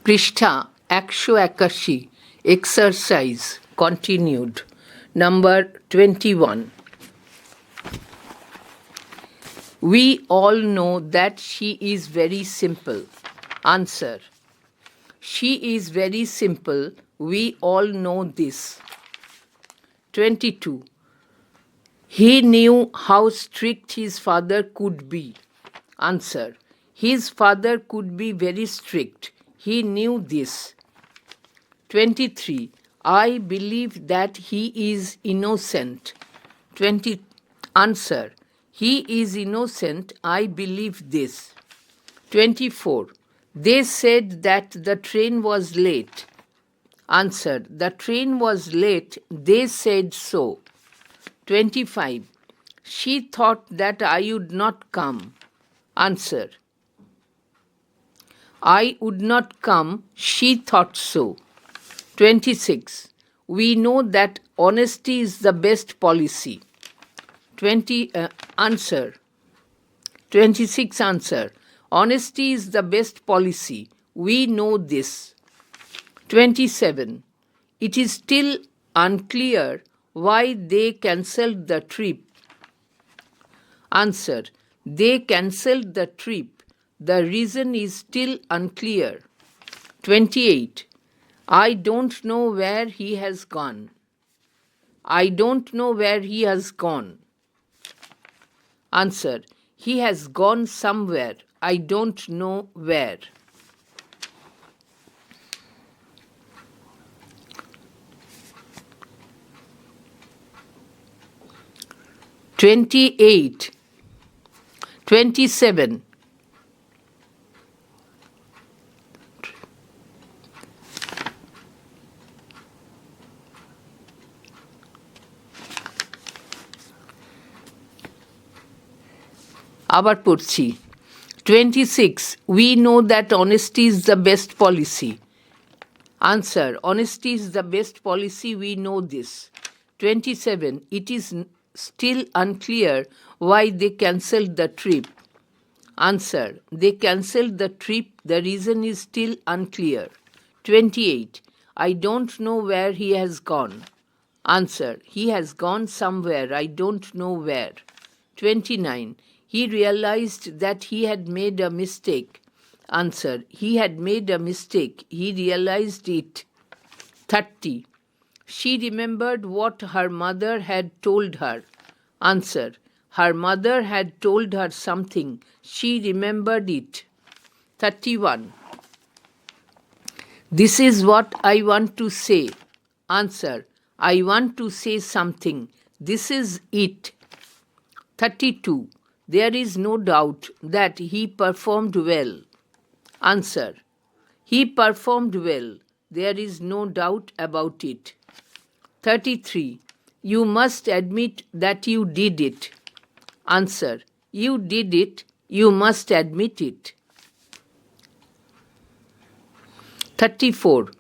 পৃষ্ঠা 181 exercise continued number 21. We all know that she is very simple. Answer. She is very simple. We all know this. 22. He knew how strict his father could be. Answer. His father could be very strict. He knew this. 23. I believe that he is innocent. Answer. He is innocent. I believe this. 24. They said that the train was late. Answer. The train was late. They said so. 25. She thought that I would not come. Answer. I would not come. She thought so. 26. We know that honesty is the best policy. 26 answer. Honesty is the best policy. We know this. 27. It is still unclear why they cancelled the trip. Answer. They cancelled the trip. The reason is still unclear. 28. I don't know where he has gone. I don't know where he has gone. Answer. He has gone somewhere. I don't know where. 28. 27. আবার পড়ছি 26. We know that honesty is the best policy. Answer. Honesty is the best policy. We know this. 27. It is still unclear why they cancelled the trip. Answer. They cancelled the trip. The reason is still unclear. 28. I don't know where he has gone. Answer. He has gone somewhere. I don't know where. 29. He realized that he had made a mistake. Answer. He had made a mistake. He realized it. 30. She remembered what her mother had told her. Answer. Her mother had told her something. She remembered it. 31. This is what I want to say. Answer. I want to say something. This is it. 32. There is no doubt that he performed well. Answer. He performed well. There is no doubt about it. 33. You must admit that you did it. Answer. You did it. You must admit it. 34.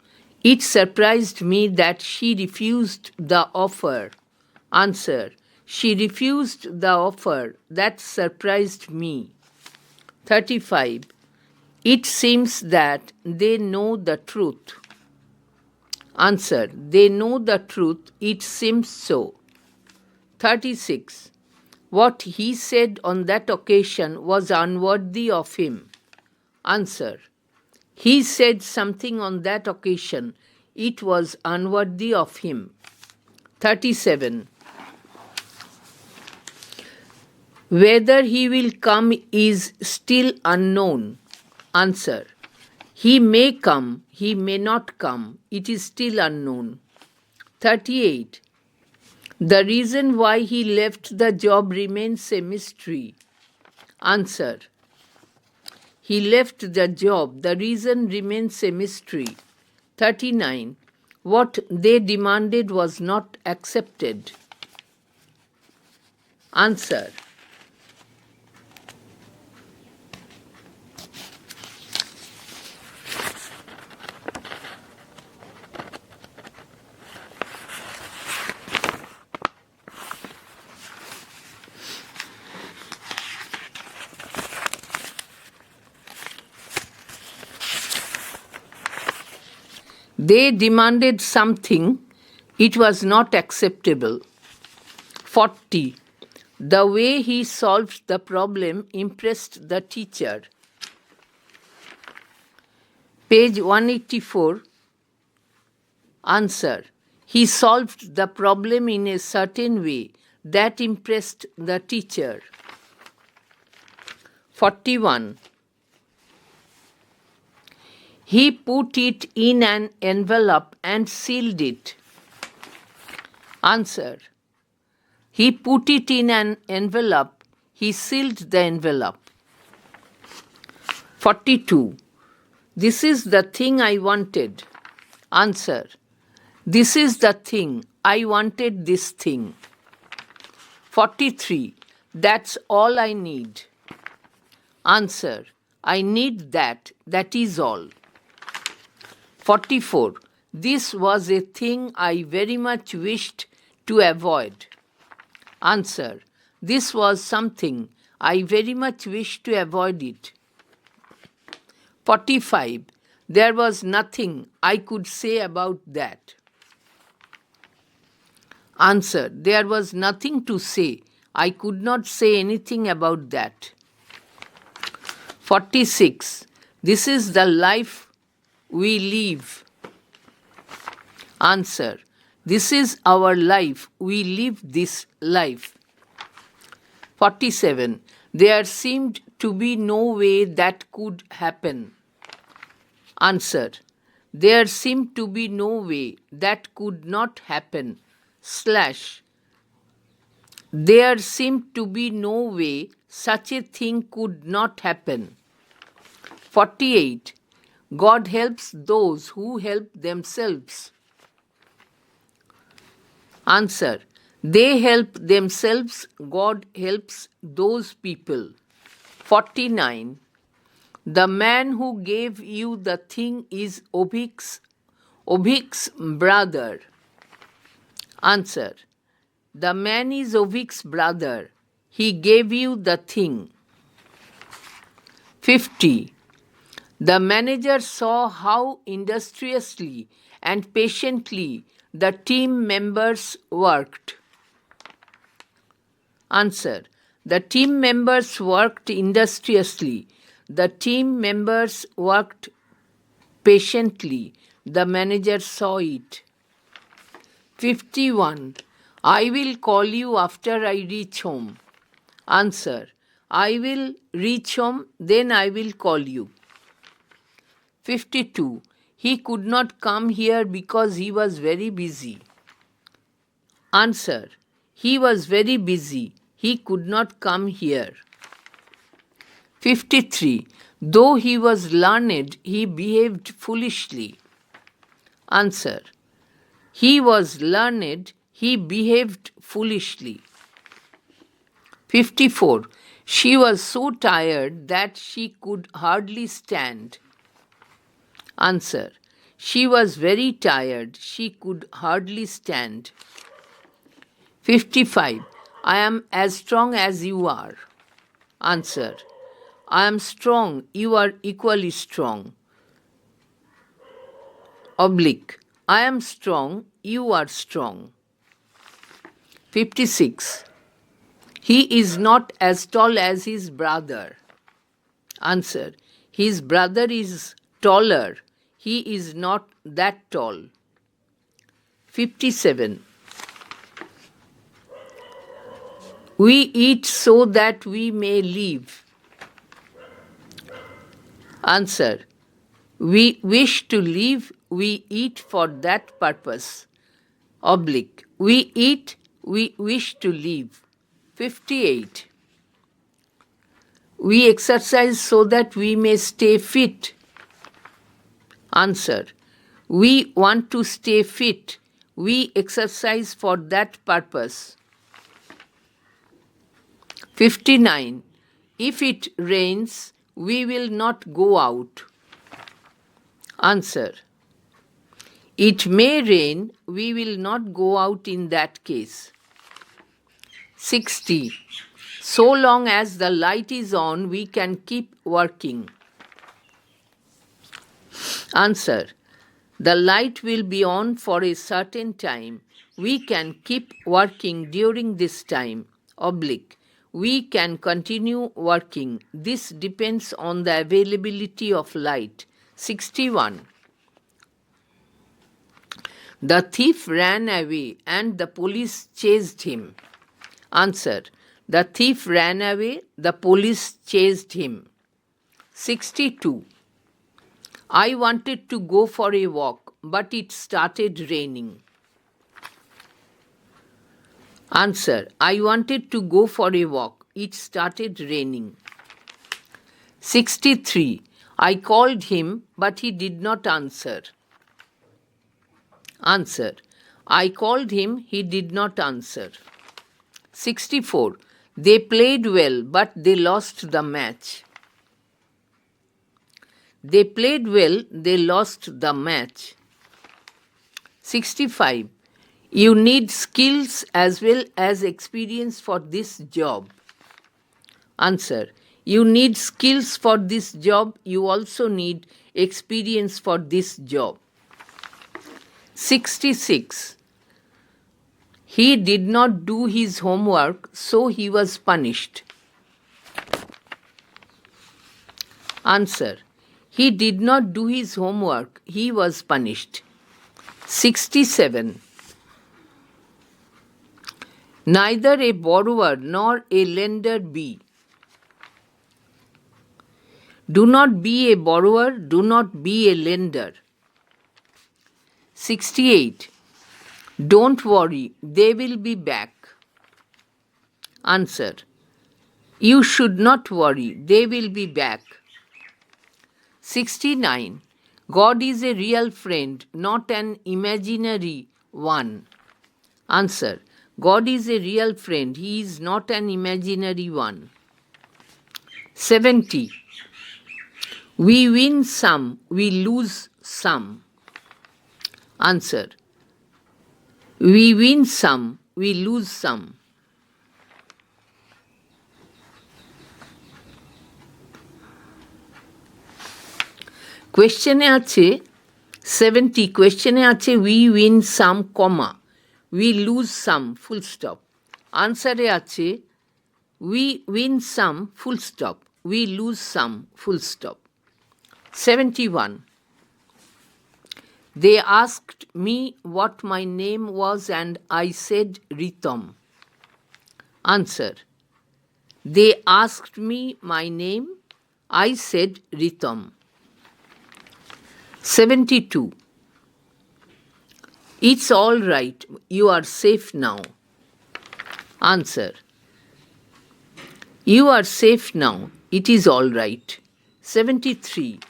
It surprised me that she refused the offer. Answer. She refused the offer. That surprised me. 35. It seems that they know the truth. Answer. They know the truth. It seems so. 36. What he said on that occasion was unworthy of him. Answer. He said something on that occasion. It was unworthy of him. 37. Whether he will come is still unknown. Answer. He may come, he may not come. It is still unknown. 38. The reason why he left the job remains a mystery. Answer. He left the job. The reason remains a mystery. 39. What they demanded was not accepted. Answer. They demanded something. It was not acceptable. 40. The way he solved the problem impressed the teacher. Page 184. Answer. He solved the problem in a certain way that impressed the teacher. 41. He put it in an envelope and sealed it. Answer. He put it in an envelope. He sealed the envelope. 42. This is the thing I wanted. Answer. This is the thing. I wanted this thing. 43. That's all I need. Answer. I need that. That is all. 44. This was a thing I very much wished to avoid. Answer. This was something I very much wished to avoid it. 45. There was nothing I could say about that. Answer. There was nothing to say. I could not say anything about that. 46. This is the life we live. Answer. This is our life. We live this life. 47. There seemed to be no way that could happen. Answer. There seemed to be no way that could not happen. / There seemed to be no way such a thing could not happen. 48. God helps those who help themselves. Answer. They help themselves. God helps those people. 49. The man who gave you the thing is Ovik's brother. Answer. The man is Ovik's brother. He gave you the thing. 50. The manager saw how industriously and patiently the team members worked. Answer. The team members worked industriously. The team members worked patiently. The manager saw it. 51. I will call you after I reach home. Answer. I will reach home, then I will call you. 52. He could not come here because he was very busy. Answer. He was very busy. He could not come here. 53. Though he was learned, he behaved foolishly. Answer. He was learned, he behaved foolishly. 54. She was so tired that she could hardly stand. Answer. She was very tired. She could hardly stand. 55. I am as strong as you are. Answer. I am strong. You are equally strong. Oblique. I am strong. You are strong. 56. He is not as tall as his brother. Answer. His brother is taller. He is not that tall. 57. We eat so that we may live. Answer. We wish to live. We eat for that purpose. Oblique. We eat. We wish to live. 58. We exercise so that we may stay fit. Answer. We want to stay fit. We exercise for that purpose. 59. If it rains, we will not go out. Answer. It may rain, we will not go out in that case. 60. So long as the light is on, we can keep working. Answer. The light will be on for a certain time. We can keep working during this time. Oblique. We can continue working. This depends on the availability of light. 61. The thief ran away and the police chased him. Answer. The thief ran away, the police chased him. 62. I wanted to go for a walk, but it started raining. Answer. I wanted to go for a walk. It started raining. 63. I called him, but he did not answer. Answer. I called him, he did not answer. 64. They played well, but they lost the match. They played well, they lost the match. 65. You need skills as well as experience for this job. Answer. You need skills for this job. You also need experience for this job. 66. He did not do his homework, so he was punished. Answer. He did not do his homework, he was punished. 67. Neither a borrower nor a lender be. Do not be a borrower, do not be a lender. 68. Don't worry, they will be back. Answer. You should not worry, they will be back. 69. God is a real friend, not an imaginary one. Answer. God is a real friend, he is not an imaginary one. 70. We win some, we lose some. Answer. We win some, we lose some. Question আছে 70. Question আছে we win some, comma. We lose some, full stop. Answer আছে we win some, full stop. We lose some, full stop. 71. They asked me what my name was and I said Ritam. Answer. They asked me my name, I said Ritam. 72. It's all right, you are safe now. Answer. You are safe now, it is all right. 73.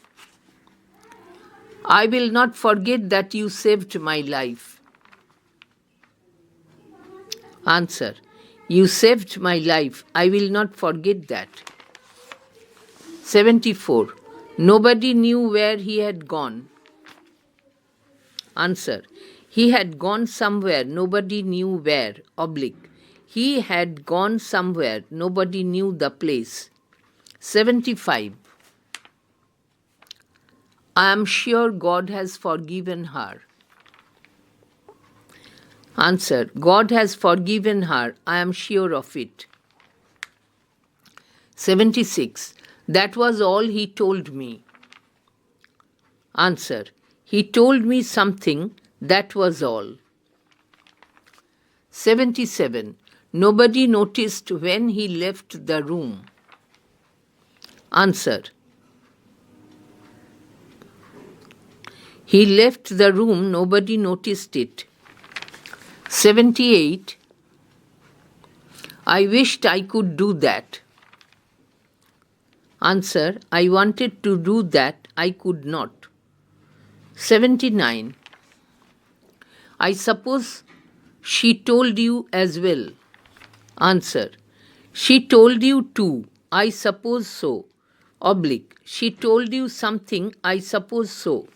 I will not forget that you saved my life. Answer. You saved my life, I will not forget that. 74. Nobody knew where he had gone. Answer. He had gone somewhere, nobody knew where. Oblique. He had gone somewhere, nobody knew the place. 75. I am sure God has forgiven her. Answer. God has forgiven her, I am sure of it. 76. That was all he told me. Answer. He told me something, that was all. 77. Nobody noticed when he left the room. Answer. He left the room, nobody noticed it. 78. I wished I could do that. Answer. I wanted to do that, I could not. 79. I suppose she told you as well. Answer. She told you too, I suppose so. Oblique. She told you something, I suppose so.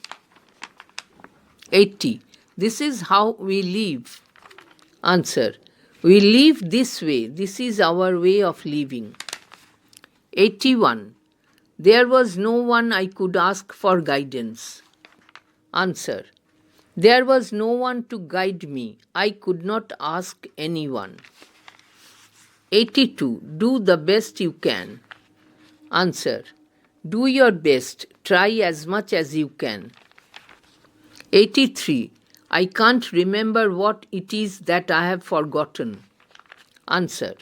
80. This is how we live. Answer. We live this way, this is our way of living. 81. There was no one I could ask for guidance. Answer. There was no one to guide me. I could not ask anyone. 82. Do the best you can. Answer. Do your best. Try as much as you can. 83. I can't remember what it is that I have forgotten. Answer.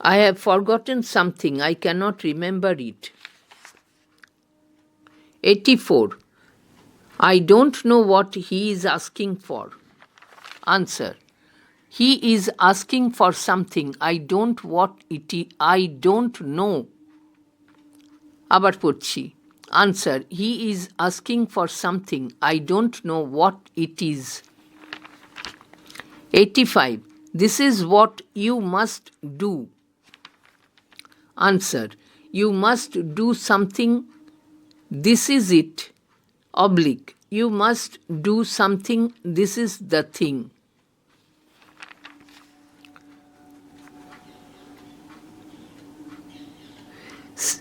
I have forgotten something. I cannot remember it. 84. I don't know what he is asking for. Answer. He is asking for something. I don't know. আবার পড়ছি। Answer. He is asking for something. I don't know what it is. 85. This is what you must do. Answer. You must do something. This is it. Oblique. You must do something. This is the thing.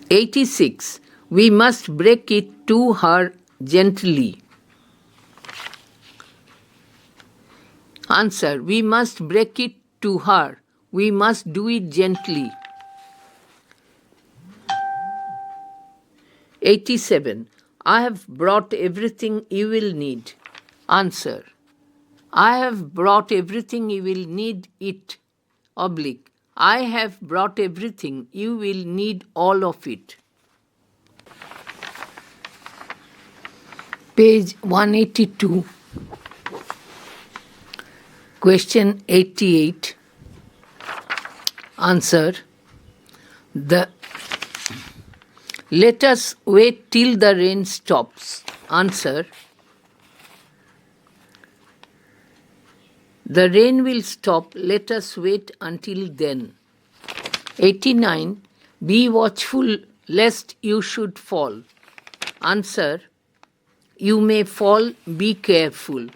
86. We must break it to her gently. Answer. We must break it to her. We must do it gently. 87. I have brought everything you will need. Answer. I have brought everything you will need it. Oblique. I have brought everything. You will need all of it. Page 182. Question 88. Answer. Let us wait till the rain stops. Answer. The rain will stop. Let us wait until then. 89. Be watchful lest you should fall. Answer. You may fall. Be careful.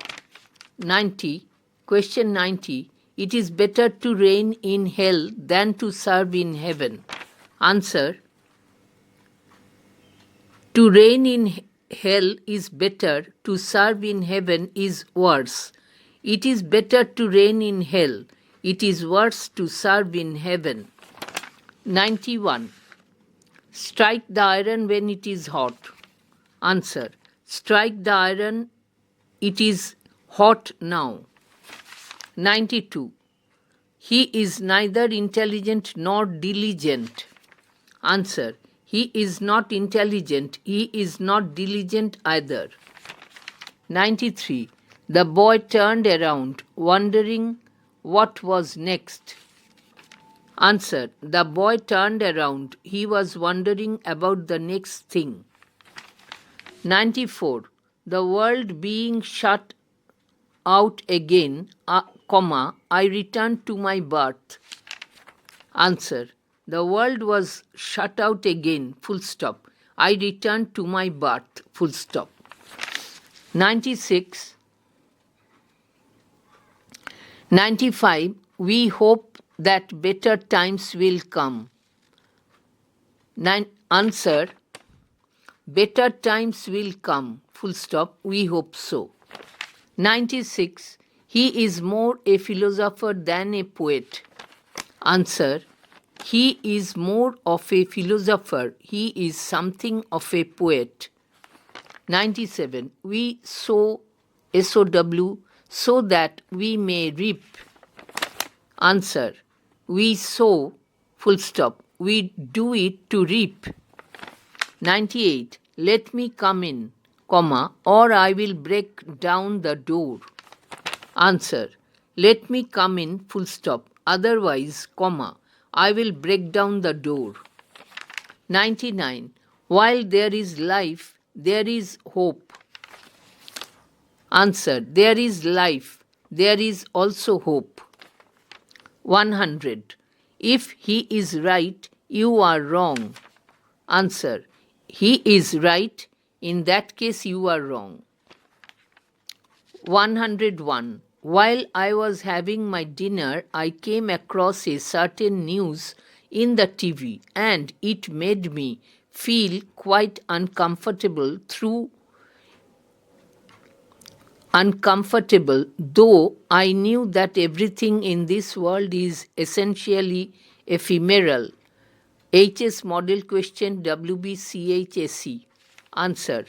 90. Question 90. It is better to reign in hell than to serve in heaven. Answer. To reign in hell is better. To serve in heaven is worse. It is better to reign in hell. It is worse to serve in heaven. 91. Strike the iron when it is hot. Answer. Strike the iron. It is hot now. 92. He is neither intelligent nor diligent. Answer. He is not intelligent. He is not diligent either. 93. The boy turned around, wondering what was next. Answer. The boy turned around. He was wondering about the next thing. 94. The world being shut out again, I returned to my birth. Answer. The world was shut out again, full stop. I returned to my birth, full stop. 96. 95. We hope that better times will come. Answer. Better times will come, full stop. We hope so. 96. He is more a philosopher than a poet. Answer. He is more of a philosopher. He is something of a poet. 97. We sow, SOW, so that we may reap. Answer. We sow, full stop. We do it to reap. 98. Let me come in, or I will break down the door. Answer. Let me come in, full stop. Otherwise, I will break down the door. 99. While there is life, there is hope. Answer. There is life. There is also hope. 100. If he is right, you are wrong. Answer. He is right. In that case, you are wrong. 101. While I was having my dinner, I came across a certain news in the TV, and it made me feel quite uncomfortable uncomfortable, though I knew that everything in this world is essentially ephemeral. HS Model Question wbchse. Answer.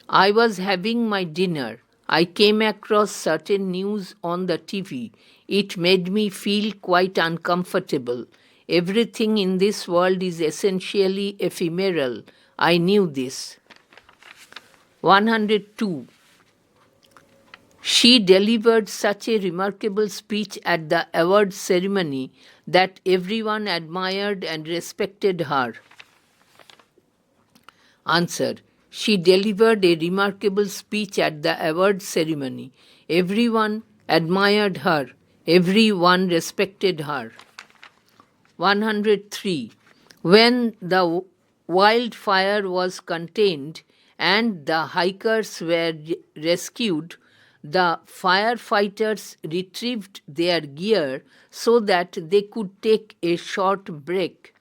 I was having my dinner. I came across certain news on the TV. It made me feel quite uncomfortable. Everything in this world is essentially ephemeral. I knew this. 102. She delivered such a remarkable speech at the award ceremony that everyone admired and respected her. Answer. She delivered a remarkable speech at the award ceremony. Everyone admired her. Everyone respected her. 103. When the wildfire was contained and the hikers were rescued, the firefighters retrieved their gear so that they could take a short break.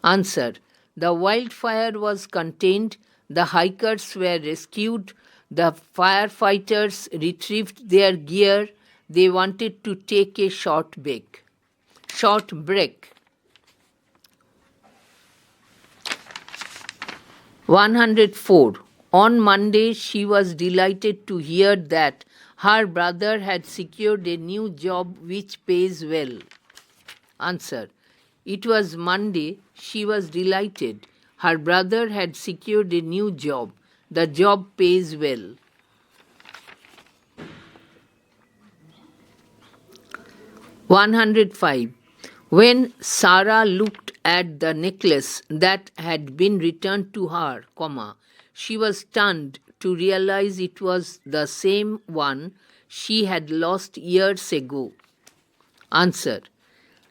Answer. The wildfire was contained, the hikers were rescued, the firefighters retrieved their gear, they wanted to take a short break. 104. On Monday, she was delighted to hear that her brother had secured a new job which pays well. Answer. It was Monday. She was delighted. Her brother had secured a new job. The job pays well. 105. When Sarah looked at the necklace that had been returned to her, she was stunned to realize it was the same one she had lost years ago. Answer.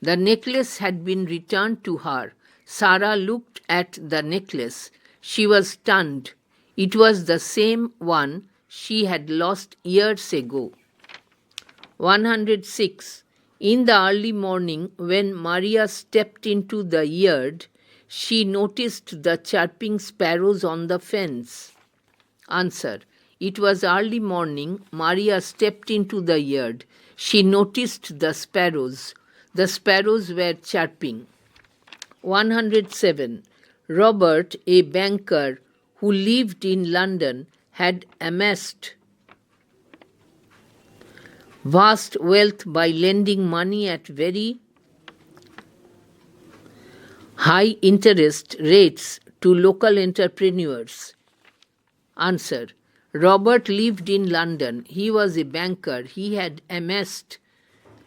The necklace had been returned to her. Sarah looked at the necklace. She was stunned. It was the same one she had lost years ago. 106. In the early morning, when Maria stepped into the yard, she noticed the chirping sparrows on the fence. Answer. It was early morning. Maria stepped into the yard. She noticed the sparrows. The sparrows were chirping. 107. Robert, a banker who lived in London, had amassed vast wealth by lending money at very high interest rates to local entrepreneurs. Answer. Robert lived in London. He was a banker. He had amassed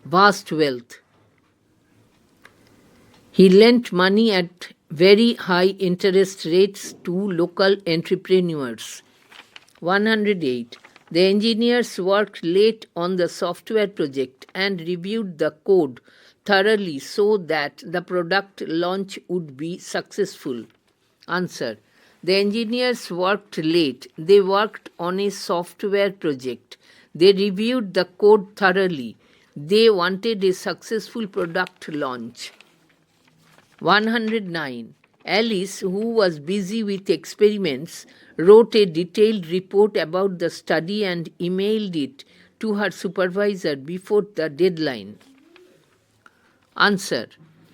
vast wealth. He lent money at very high interest rates to local entrepreneurs. 108. The engineers worked late on the software project and reviewed the code thoroughly so that the product launch would be successful. Answer. The engineers worked late. They worked on a software project. They reviewed the code thoroughly. They wanted a successful product launch. 109. Alice, who was busy with experiments, wrote a detailed report about the study and emailed it to her supervisor before the deadline. Answer.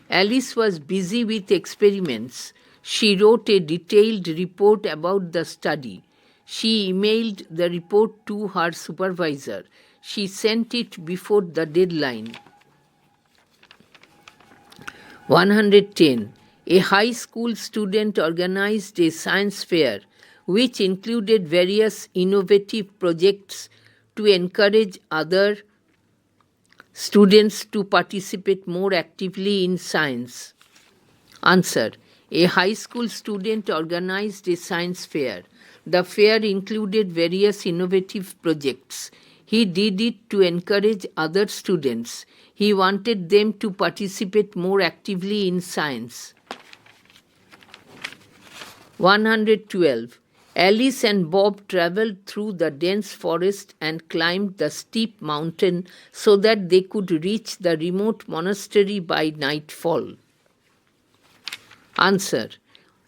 Alice was busy with experiments. She wrote a detailed report about the study. She emailed the report to her supervisor. She sent it before the deadline. 110. A high school student organized a science fair which included various innovative projects to encourage other students to participate more actively in science. Answer. A high school student organized a science fair. The fair included various innovative projects. He did it to encourage other students. He wanted them to participate more actively in science. 112. Alice and Bob traveled through the dense forest and climbed the steep mountain so that they could reach the remote monastery by nightfall. Answer.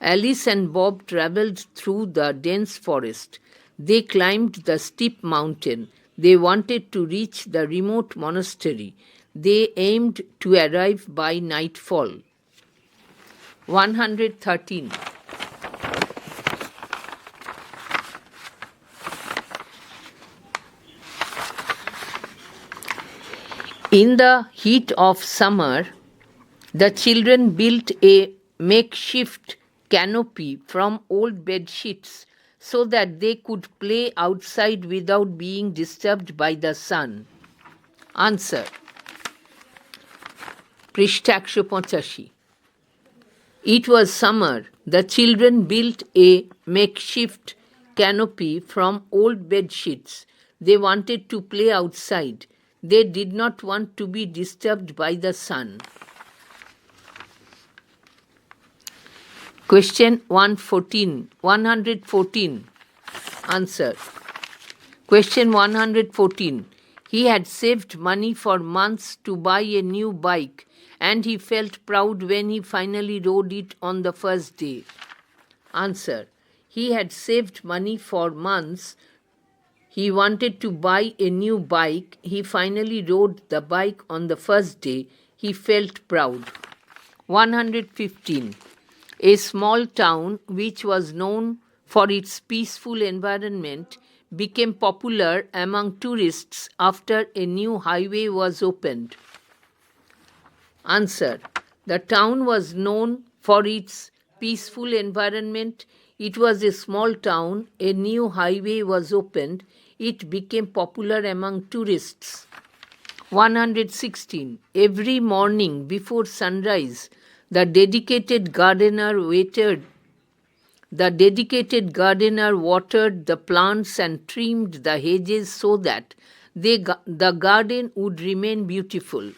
Alice and Bob traveled through the dense forest. They climbed the steep mountain. They wanted to reach the remote monastery. They aimed to arrive by nightfall. 113. In the heat of summer, the children built a makeshift canopy from old bed sheets so that they could play outside without being disturbed by the sun. Answer. পৃষ্ঠা 185. It was summer. The children built a makeshift canopy from old bed sheets. They wanted to play outside. They did not want to be disturbed by the sun. Question 114. Answer. Question 114. He had saved money for months to buy a new bike, and he felt proud when he finally rode it on the first day. Answer. He had saved money for months. He wanted to buy a new bike. He finally rode the bike on the first day. He felt proud. 115. A small town which was known for its peaceful environment became popular among tourists after a new highway was opened. Answer. The town was known for its peaceful environment. It was a small town. A new highway was opened. It became popular among tourists. 116. Every morning before sunrise, the dedicated gardener watered the plants and trimmed the hedges so that the garden would remain beautiful.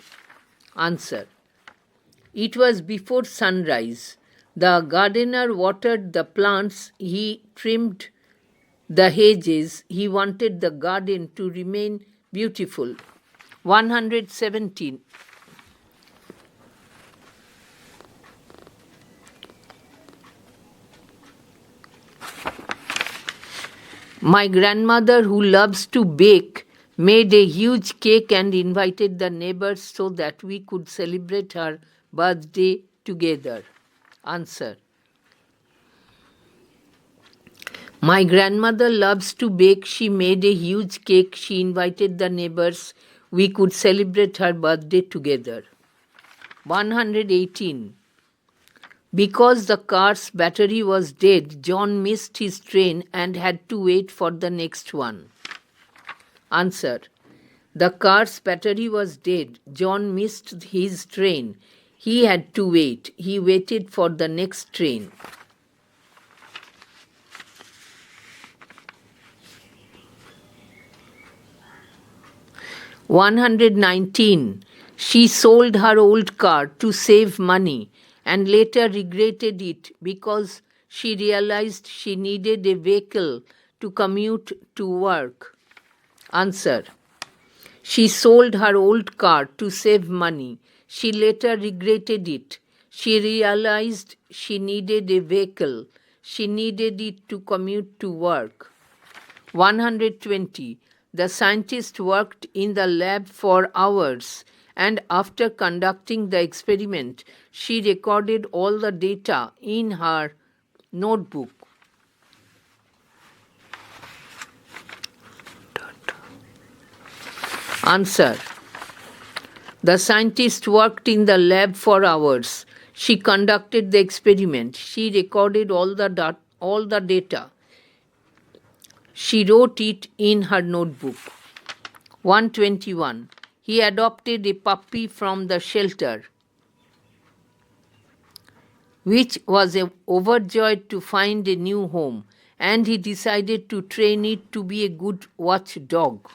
Answer. It was before sunrise. The gardener watered the plants. He trimmed the hedges. He wanted the garden to remain beautiful. 117. My grandmother, who loves to bake, made a huge cake and invited the neighbors so that we could celebrate her birthday together. Answer. My grandmother loves to bake. She made a huge cake. She invited the neighbors. We could celebrate her birthday together. 118. Because the car's battery was dead, John missed his train and had to wait for the next one. Answer. The car's battery was dead. John missed his train. He had to wait. He waited for the next train. 119. She sold her old car to save money and later regretted it because she realized she needed a vehicle to commute to work. Answer. She sold her old car to save money. She later regretted it. She realized she needed a vehicle. She needed it to commute to work. 120. The scientist worked in the lab for hours, and after conducting the experiment, she recorded all the data in her notebook. Answer. The scientist worked in the lab for hours. She conducted the experiment. She recorded all the data. She wrote it in her notebook. 121. He adopted a puppy from the shelter, which was overjoyed to find a new home, and he decided to train it to be a good watchdog.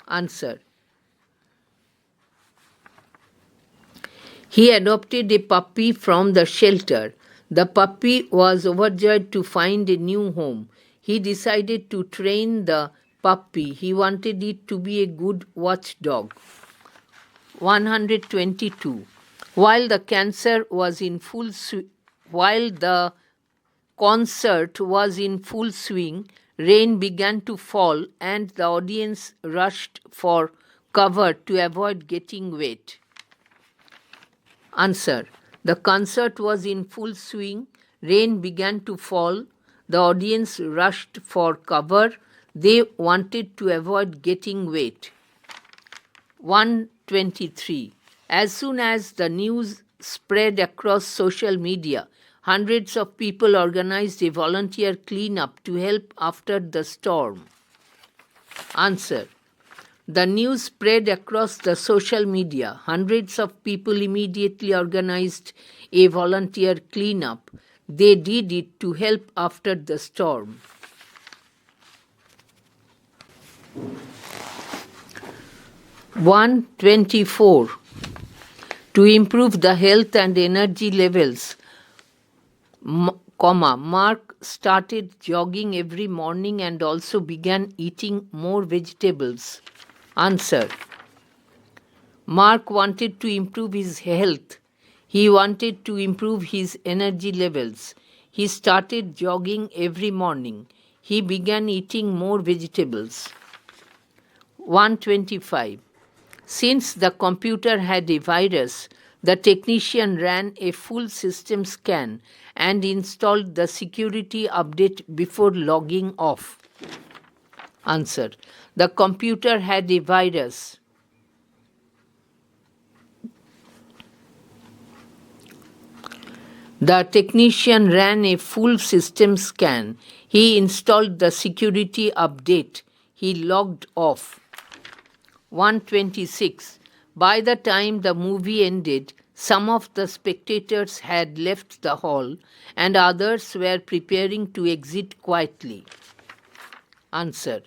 Answer. He adopted a puppy from the shelter. The puppy was overjoyed to find a new home. He decided to train the puppy. He wanted it to be a good watchdog. 122. While the concert was in full swing, Rain began to fall and the audience rushed for cover to avoid getting wet. Answer. The concert was in full swing. Rain began to fall. The audience rushed for cover. They wanted to avoid getting wet. 123. As soon as the news spread across social media, hundreds of people organized a volunteer cleanup to help after the storm. Answer. The news spread across the social media. Hundreds of people immediately organized a volunteer cleanup. They did it to help after the storm. 124. To improve the health and energy levels, Mark started jogging every morning and also began eating more vegetables. Answer. Mark wanted to improve his health. He wanted to improve his energy levels. He started jogging every morning. He began eating more vegetables. 125. Since the computer had a virus, the technician ran a full system scan and installed the security update before logging off. Answer. The computer had a virus. The technician ran a full system scan. He installed the security update. He logged off. 126. By the time the movie ended, some of the spectators had left the hall and others were preparing to exit quietly. Answer.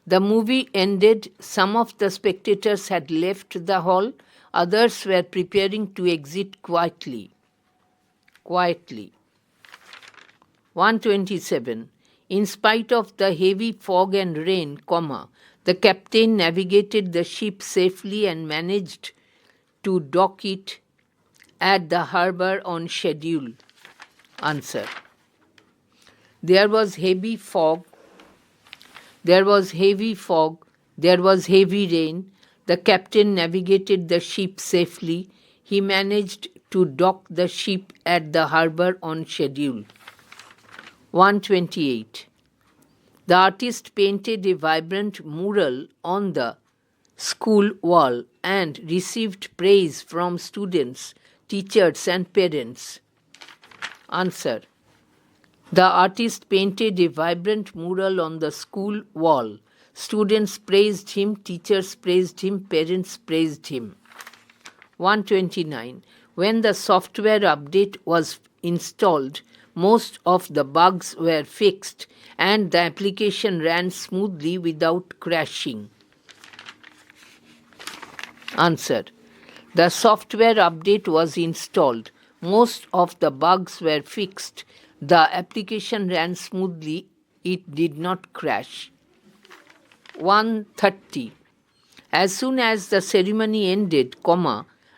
The movie ended, some of the spectators had left the hall, others were preparing to exit quietly. 127. In spite of the heavy fog and rain, the captain navigated the ship safely and managed to dock it at the harbor on schedule. Answer. There was heavy fog. There was heavy rain. The captain navigated the ship safely. He managed to dock the ship at the harbor on schedule. 128. The artist painted a vibrant mural on the school wall and received praise from students, teachers, and parents. Answer. The artist painted a vibrant mural on the school wall. Students praised him, teachers praised him, parents praised him. 129. When the software update was installed, most of the bugs were fixed and the application ran smoothly without crashing. Answer. The software update was installed. Most of the bugs were fixed. The application ran smoothly. It did not crash. 130. As soon as the ceremony ended,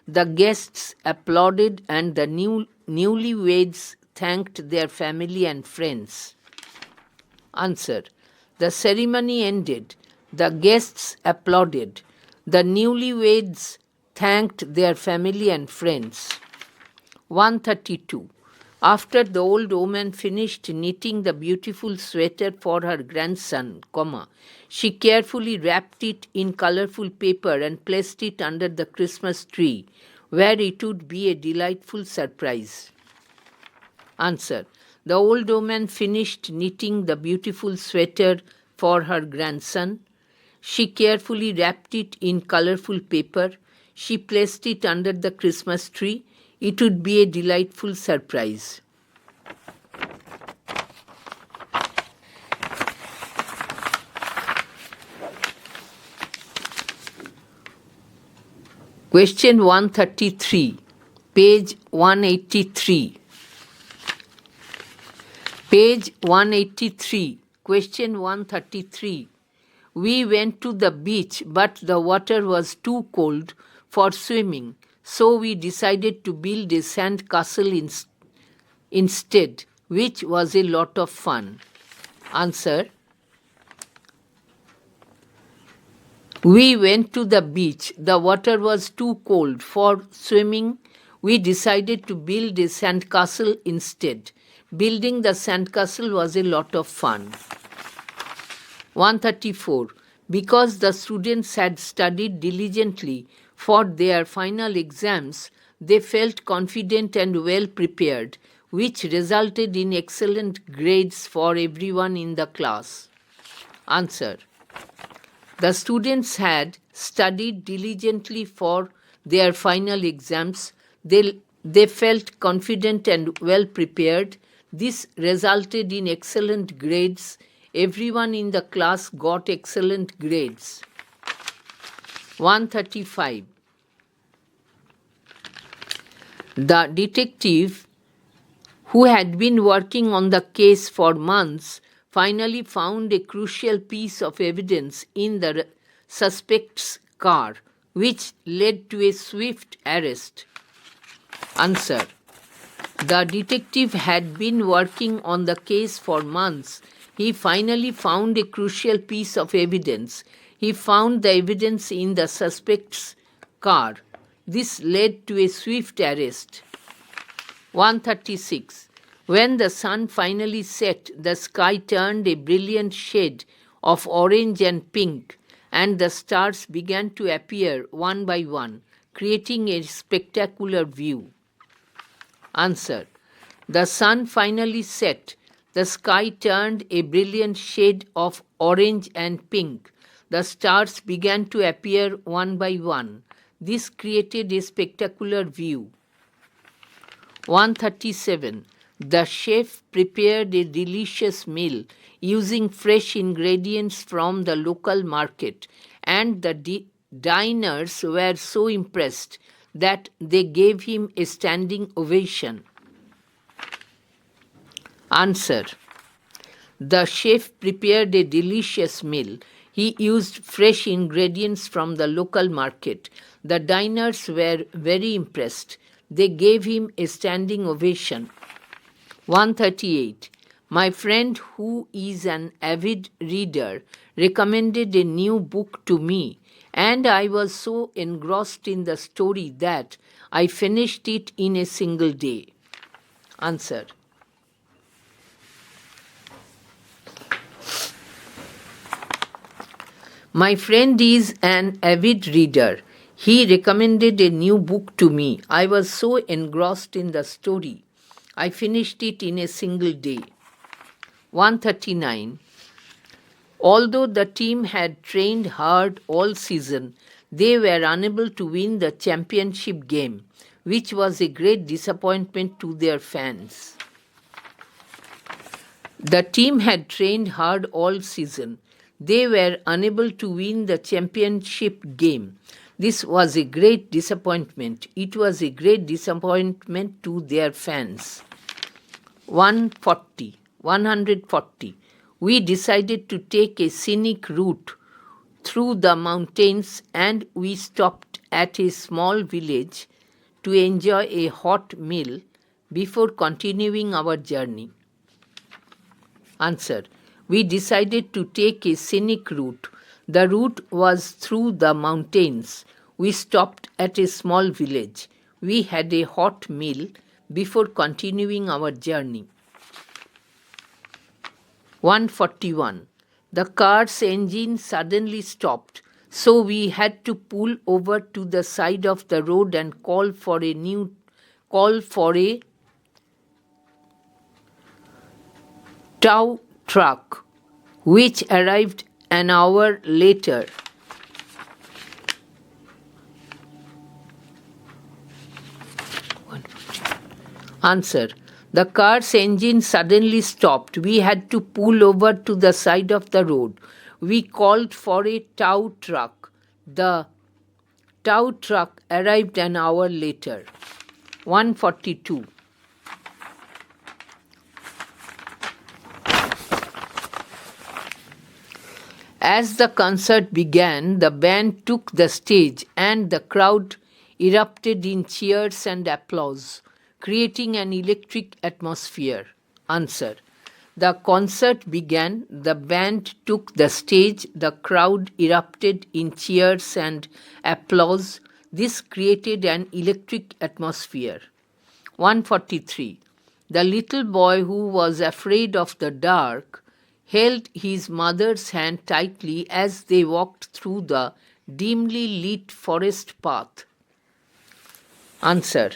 the guests applauded and the newlyweds thanked their family and friends. Answer. The ceremony ended. The guests applauded. The newlyweds thanked their family and friends. 132. After the old woman finished knitting the beautiful sweater for her grandson, she carefully wrapped it in colorful paper and placed it under the Christmas tree, where it would be a delightful surprise. Answer. The old woman finished knitting the beautiful sweater for her grandson. She carefully wrapped it in colorful paper. She placed it under the Christmas tree. It would be a delightful surprise. Question 133, page 183. Page 183, question 133. We went to the beach, but the water was too cold for swimming, so we decided to build a sand castle instead, which was a lot of fun. Answer. We went to the beach. The water was too cold for swimming. We decided to build a sandcastle instead. Building the sandcastle was a lot of fun. 134. Because the students had studied diligently for their final exams, they felt confident and well prepared, which resulted in excellent grades for everyone in the class. Answer. The students had studied diligently for their final exams. They felt confident and well prepared. This resulted in excellent grades. Everyone in the class got excellent grades. 135. The detective, who had been working on the case for months, finally found a crucial piece of evidence in the suspect's car, which led to a swift arrest. Answer. The detective had been working on the case for months. He finally found a crucial piece of evidence. He found the evidence in the suspect's car. This led to a swift arrest. 136. When the sun finally set, the sky turned a brilliant shade of orange and pink, and the stars began to appear one by one, creating a spectacular view. Answer. The sun finally set. The sky turned a brilliant shade of orange and pink. The stars began to appear one by one. This created a spectacular view. 137. The chef prepared a delicious meal using fresh ingredients from the local market, and the diners were so impressed that they gave him a standing ovation. Answer. The chef prepared a delicious meal. He used fresh ingredients from the local market. The diners were very impressed. They gave him a standing ovation. 138. My friend, who is an avid reader, recommended a new book to me, and I was so engrossed in the story that I finished it in a single day. Answer. My friend is an avid reader. He recommended a new book to me. I was so engrossed in the story. I finished it in a single day. 139. Although the team had trained hard all season, they were unable to win the championship game, which was a great disappointment to their fans. The team had trained hard all season. They were unable to win the championship game. This was a great disappointment. It was a great disappointment to their fans. 140. We decided to take a scenic route through the mountains, and we stopped at a small village to enjoy a hot meal before continuing our journey. Answer. We decided to take a scenic route. The route was through the mountains. We stopped at a small village. We had a hot meal before continuing our journey. 141. The car's engine suddenly stopped, so we had to pull over to the side of the road and call for a tow truck, which arrived an hour later. Answer. The car's engine suddenly stopped. We had to pull over to the side of the road. We called for a tow truck. The tow truck arrived an hour later. 142. As the concert began, the band took the stage and the crowd erupted in cheers and applause, creating an electric atmosphere. Answer. The concert began, the band took the stage, the crowd erupted in cheers and applause. This created an electric atmosphere. 143. The little boy who was afraid of the dark held his mother's hand tightly as they walked through the dimly lit forest path. Answer.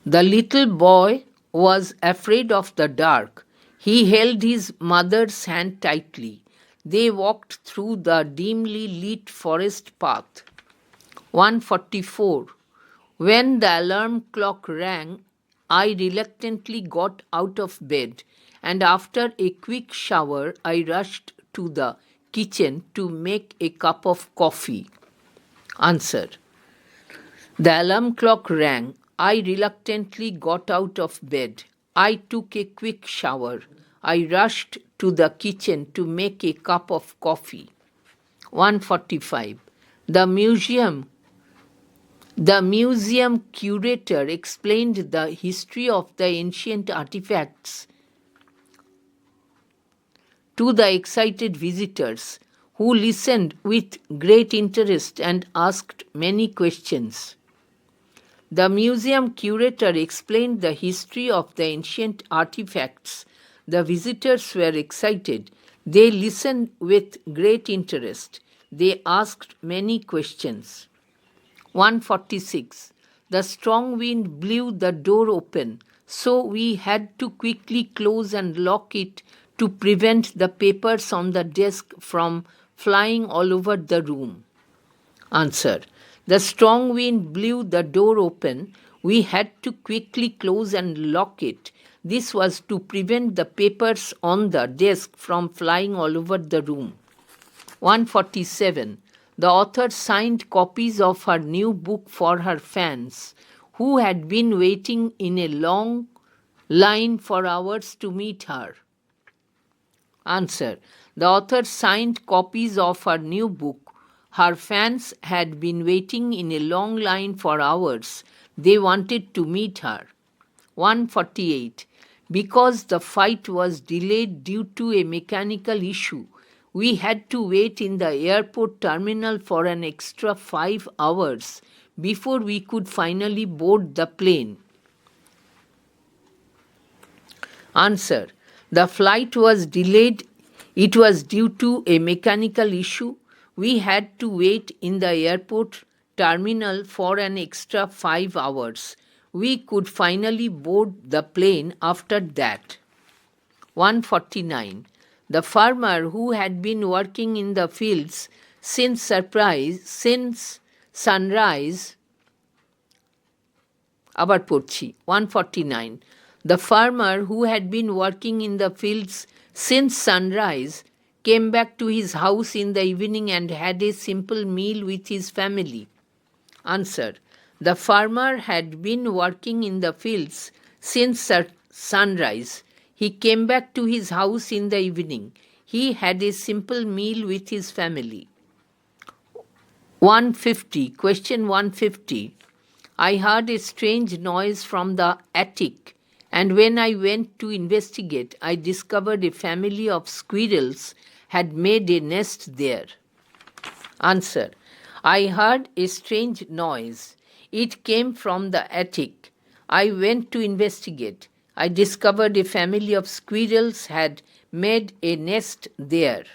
The little boy was afraid of the dark. He held his mother's hand tightly. They walked through the dimly lit forest path. 144. When the alarm clock rang, I reluctantly got out of bed, and after a quick shower, I rushed to the kitchen to make a cup of coffee. Answer. The alarm clock rang. I reluctantly got out of bed. I took a quick shower. I rushed to the kitchen to make a cup of coffee. 145. The museum curator explained the history of the ancient artifacts to the excited visitors, who listened with great interest and asked many questions. The museum curator explained the history of the ancient artifacts. The visitors were excited. They listened with great interest. They asked many questions. 146. The strong wind blew the door open, so we had to quickly close and lock it to prevent the papers on the desk from flying all over the room. Answer. The strong wind blew the door open. We had to quickly close and lock it. This was to prevent the papers on the desk from flying all over the room. 147. The author signed copies of her new book for her fans, who had been waiting in a long line for hours to meet her. Answer. The author signed copies of her new book. Her fans had been waiting in a long line for hours. They wanted to meet her. 148. Because the fight was delayed due to a mechanical issue, we had to wait in the airport terminal for an extra 5 hours before we could finally board the plane. Answer. The flight was delayed. It was due to a mechanical issue. We had to wait in the airport terminal for an extra 5 hours. We could finally board the plane after that. 149. The farmer who had been working in the fields since sunrise, আবার পড়ছি 149. The farmer who had been working in the fields since sunrise came back to his house in the evening and had a simple meal with his family. Answer. The farmer had been working in the fields since sunrise. He came back to his house in the evening. He had a simple meal with his family. 150. Question 150. I heard a strange noise from the attic, and when I went to investigate, I discovered a family of squirrels had made a nest there. Answer. I heard a strange noise. It came from the attic. I went to investigate. I discovered a family of squirrels had made a nest there.